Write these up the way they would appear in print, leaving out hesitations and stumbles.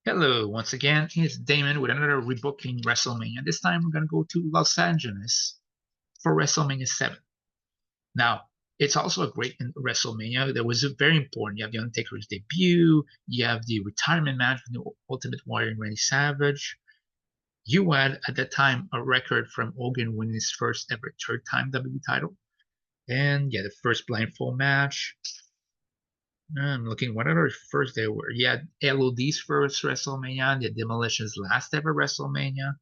Hello, once again, it's Damon with another Rebooking WrestleMania. This time we're going to go to Los Angeles for WrestleMania VII. Now, it's also a great WrestleMania that was very important. You have The Undertaker's debut, you have the retirement match with the Ultimate Warrior and Randy Savage. You had, at that time, a record from Hogan winning his first ever third time WWE title. And yeah, the first blindfold match. I'm looking whatever first they were. You had LOD's first WrestleMania, you had Demolition's last ever WrestleMania,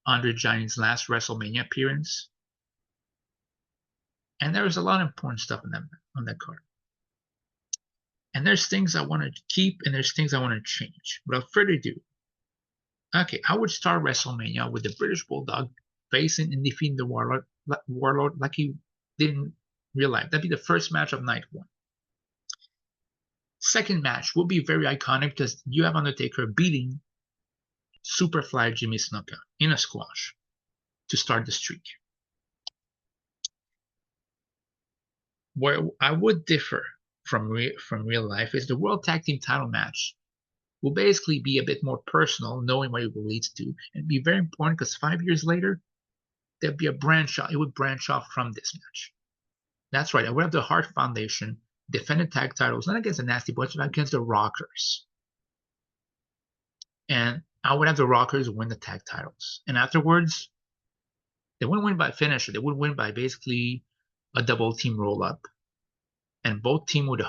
Andre Giant's last WrestleMania appearance, and there was a lot of important stuff on that card. And there's things I want to keep, and there's things I want to change. Without further ado, okay, I would start WrestleMania with the British Bulldog facing and defeating the Warlord like he did in real life. That'd be the first match of night one. Second match will be very iconic because you have Undertaker beating Superfly Jimmy Snuka in a squash to start the streak. Where I would differ from real life is the World Tag Team title match will basically be a bit more personal, knowing what it will lead to, and be very important because 5 years later there'd be a branch off. It would branch off from this match. That's right. I would have the Hart Foundation defend the tag titles not against the Nasty Boys, but against the Rockers, and I would have the Rockers win the tag titles. And afterwards, they wouldn't win by finisher. They would win by basically a double team roll up, and both team would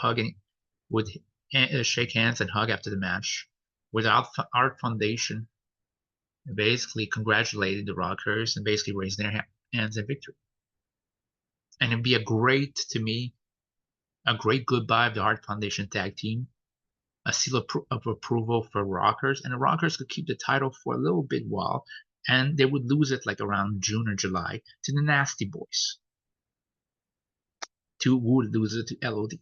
shake hands and hug after the match. Without Art Foundation, basically congratulated the Rockers and basically raised their hands in victory. And it'd be to me, a great goodbye of the Art Foundation tag team, a seal of approval for Rockers, and the Rockers could keep the title for a little bit while, and they would lose it like around June or July to the Nasty Boys, who would lose it to LOD.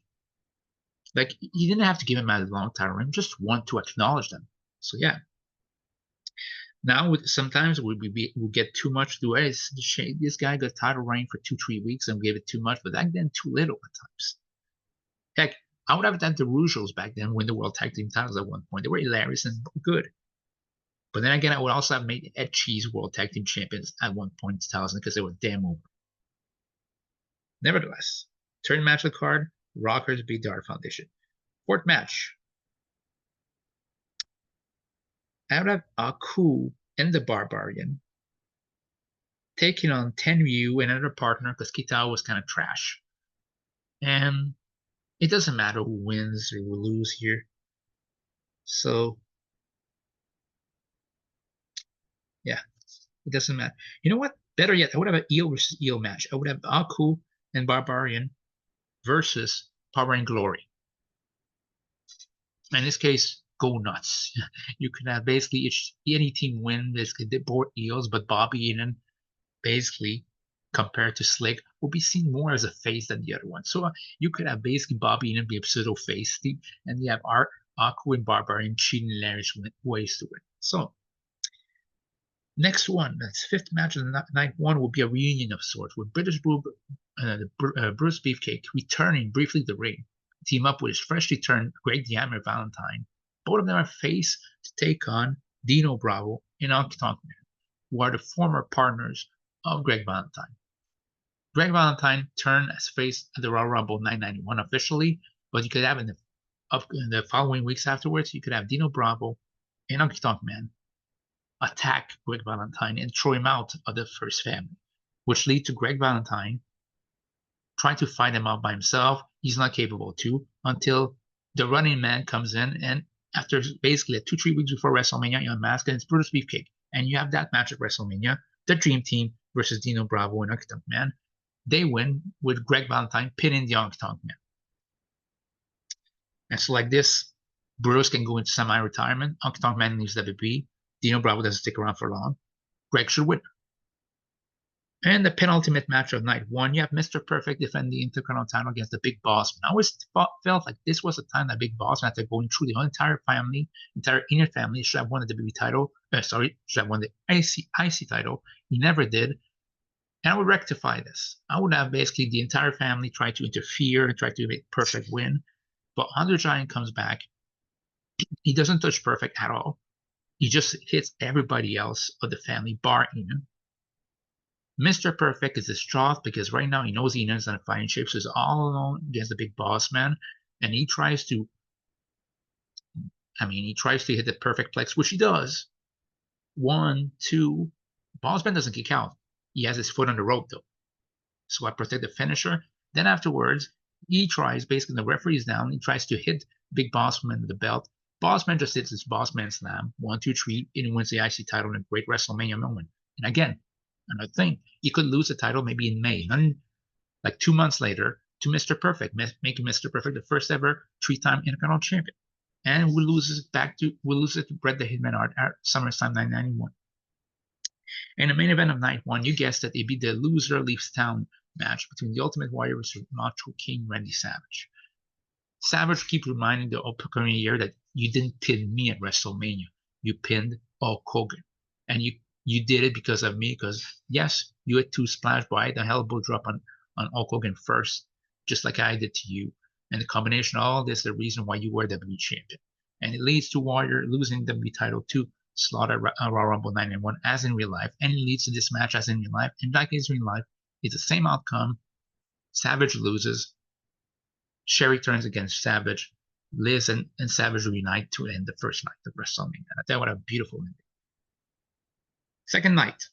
Like, you didn't have to give him a long title reign, just want to acknowledge them. So yeah. Now sometimes we'll get too much to it. This guy got title reign for 2-3 weeks and gave it too much, but back then too little at times. Heck, I would have done the Rougeos back then win the World Tag Team titles at one point. They were hilarious and good. But then again, I would also have made Ed Cheese World Tag Team champions at one point in 2000 because they were damn over. Nevertheless, third match of the card, Rockers beat the Art Foundation. Fourth match, I would have Aku and the Barbarian taking on Tenryu and another partner because Kitao was kind of trash. And it doesn't matter who wins or who loses here. So, yeah, it doesn't matter. You know what? Better yet, I would have an eel versus eel match. I would have Aku and Barbarian versus Power and Glory. In this case, go nuts. You could have basically any team win. Basically, they both eels, but Bobby Heenan basically compared to Slick will be seen more as a face than the other one. So you could have basically Bobby Heenan be a pseudo face, and you have Aku and Barbarian cheating hilarious ways to win. So next one, that's fifth match of the night one, will be a reunion of sorts with Bruce Beefcake returning briefly to the ring, team up with his freshly turned Greg the Hammer Valentine. Both of them are face to take on Dino Bravo and Honky Tonk Man, who are the former partners of Greg Valentine. Greg Valentine turned as face at the Royal Rumble 991 officially, but you could have in the following weeks afterwards, you could have Dino Bravo and Honky Tonk Man attack Greg Valentine and throw him out of the first family, which lead to Greg Valentine trying to fight him out by himself. He's not capable to until the running man comes in, and after basically 2-3 weeks before WrestleMania, you unmask and it's Brutus Beefcake, and you have that match at WrestleMania, the Dream Team versus Dino Bravo and Honky Tonk Man. They win with Greg Valentine pinning the Honky Tonk Man. And so like this, Bruce can go into semi-retirement. Honky Tonk Man leaves WWE. Dino Bravo doesn't stick around for long. Greg should win. And the penultimate match of night one, you have Mr. Perfect defend the Intercontinental title against the Big Boss. I always felt like this was the time that Big Boss, after going through the entire inner family, should have won the WWE title. Should have won the IC title. He never did. And I would rectify this. I would have basically the entire family try to interfere and try to make Perfect win. But Andre Giant comes back He doesn't touch Perfect at all. He just hits everybody else of the family, bar Enon. Mr. Perfect is distraught because right now he knows Enon's not in fighting shape, so he's all alone against the big boss man, and he tries to, he tries to hit the perfect plex, which he does. 1, 2. Boss man doesn't kick out. He has his foot on the rope though, so I protect the finisher. Then afterwards, he tries, basically the referee is down, he tries to hit Big Boss Man with the belt. Boss Man just hits his Boss Man Slam, 1, 2, 3, and he wins the IC title in a great WrestleMania moment. And again, another thing, he could lose the title maybe in May, like 2 months later, to Mr. Perfect, making Mr. Perfect the first ever 3-time Intercontinental Champion. And we'll lose it to Bret the Hitman Hart at SummerSlam 1991. In the main event of night 1, you guessed it, it'd be the loser leaves town match between the Ultimate Warrior versus Macho King Randy Savage. Savage keeps reminding the upcoming year that you didn't pin me at WrestleMania. You pinned Hulk Hogan. And you did it because of me, because yes, you had 2 splash, but I had a elbow drop on Hulk Hogan first, just like I did to you. And the combination of all this is the reason why you were WWE champion. And it leads to Warrior losing the WWE title to Slaughter Raw Rumble 991 as in real life, and it leads to this match as in real life. And like as in real life, it's the same outcome. Savage loses. Sherry turns against Savage. Liz and Savage reunite to end the first night of WrestleMania. I thought what a beautiful ending. Second night,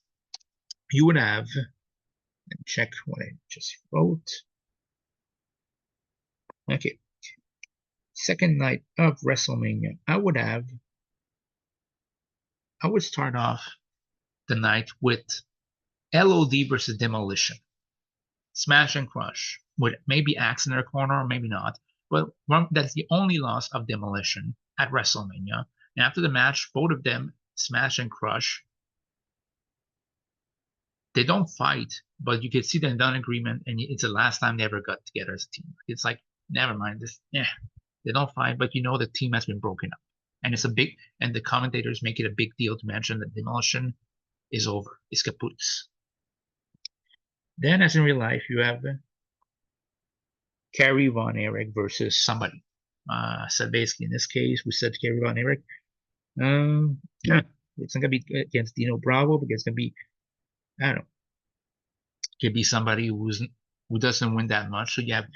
you would have, let me check what I just wrote. Okay. Second night of WrestleMania, I would start off the night with LOD versus Demolition. Smash and Crush, with maybe Axe in their corner or maybe not. But that's the only loss of Demolition at WrestleMania. And after the match, both of them, Smash and Crush, they don't fight, but you can see them done agreement, and it's the last time they ever got together as a team. It's like, never mind this. Yeah, they don't fight, but you know the team has been broken up. And and the commentators make it a big deal to mention that Demolition is over. It's kaput. Then, as in real life, you have Kerry Von Erich versus somebody. So basically, in this case, we said Kerry Von Erich. Yeah, it's not gonna be against Dino Bravo, but it's gonna be, I don't know, could be somebody who doesn't win that much. So you have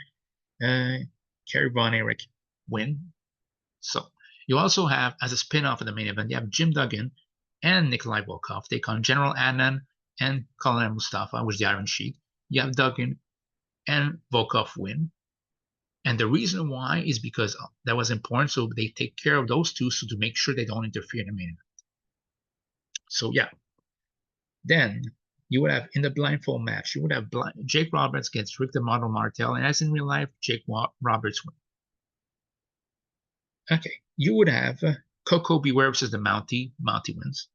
Kerry Von Erich win. So you also have, as a spin-off of the main event, you have Jim Duggan and Nikolai Volkov take on General Adnan and Colin Mustafa, which is the Iron Sheik. You have Duggan and Volkov win. And the reason why is because that was important. So they take care of those two, so to make sure they don't interfere in the main event. So yeah. Then you would have, in the blindfold match, you would have Jake Roberts against Rick the Model Martel, and as in real life, Jake Roberts win. Okay, you would have Coco Beware versus the Mountie. Mountie wins.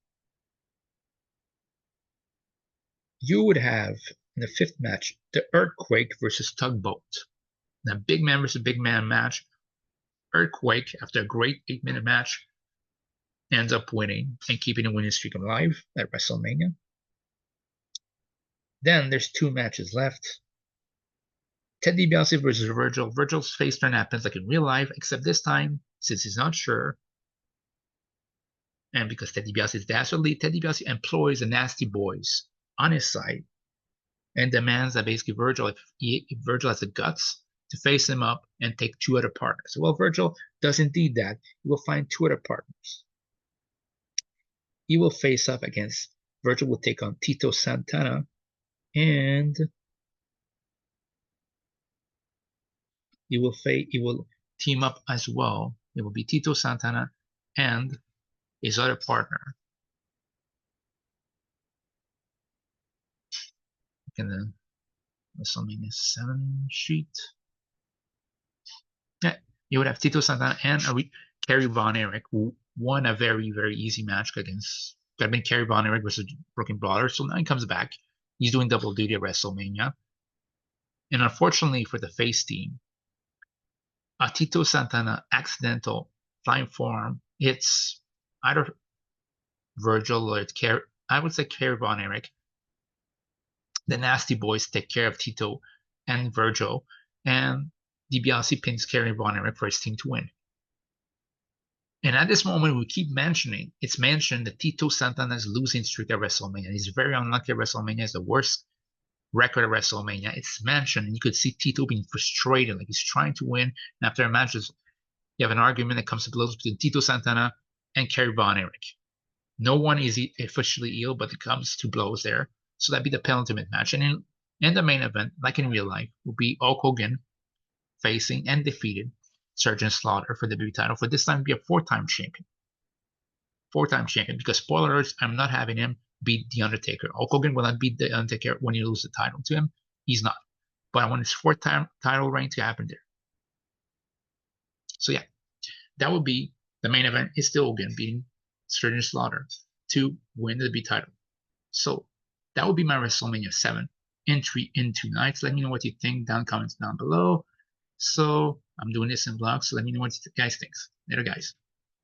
You would have, in the 5th match, the Earthquake versus Tugboat. Now, big man versus big man match. Earthquake, after a great 8-minute match, ends up winning and keeping the winning streak alive at WrestleMania. Then there's 2 matches left. Ted DiBiase versus Virgil. Virgil's face turn happens like in real life, except this time, since he's not sure, and because Ted DiBiase is dastardly, Ted DiBiase employs the Nasty Boys on his side and demands that basically Virgil, if Virgil has the guts, to face him up and take 2 other partners. Well, Virgil does indeed that. He will find 2 other partners. He will face up against, Virgil will take on Tito Santana, and he will team up as well. It will be Tito Santana and his other partner. In the WrestleMania 7 sheet. Yeah, you would have Tito Santana and Kerry Von Erich, who won a very, very easy match against, could have been Kerry Von Erich versus Brooklyn Brawler. So now he comes back. He's doing double duty at WrestleMania. And unfortunately for the face team, a Tito Santana accidental flying forearm hits either Virgil or it's I would say Kerry Von Erich. The Nasty Boys take care of Tito and Virgil, and DiBiase pins Kerry Von Erich for his team to win. And at this moment, we keep mentioning, it's mentioned that Tito Santana's losing streak at WrestleMania. He's very unlucky at WrestleMania. It's the worst record at WrestleMania. It's mentioned, and you could see Tito being frustrated, like he's trying to win. And after a match, you have an argument that comes to blows between Tito Santana and Kerry Von Erich. No one is officially ill, but it comes to blows there. So that'd be the penultimate match. And in the main event, like in real life, will be Hulk Hogan facing and defeated Sergeant Slaughter for the WWE title. For this time, be a four-time champion. Four-time champion. Because spoiler alerts, I'm not having him beat The Undertaker. Hulk Hogan will not beat The Undertaker when he loses the title to him. He's not. But I want his fourth-time title reign to happen there. So yeah, that would be the main event. Is still Hogan beating Sergeant Slaughter to win the WWE title. So that would be my WrestleMania 7 entry in 2 nights. Let me know what you think down comments down below. So I'm doing this in vlogs, so let me know what you guys think. Later, guys.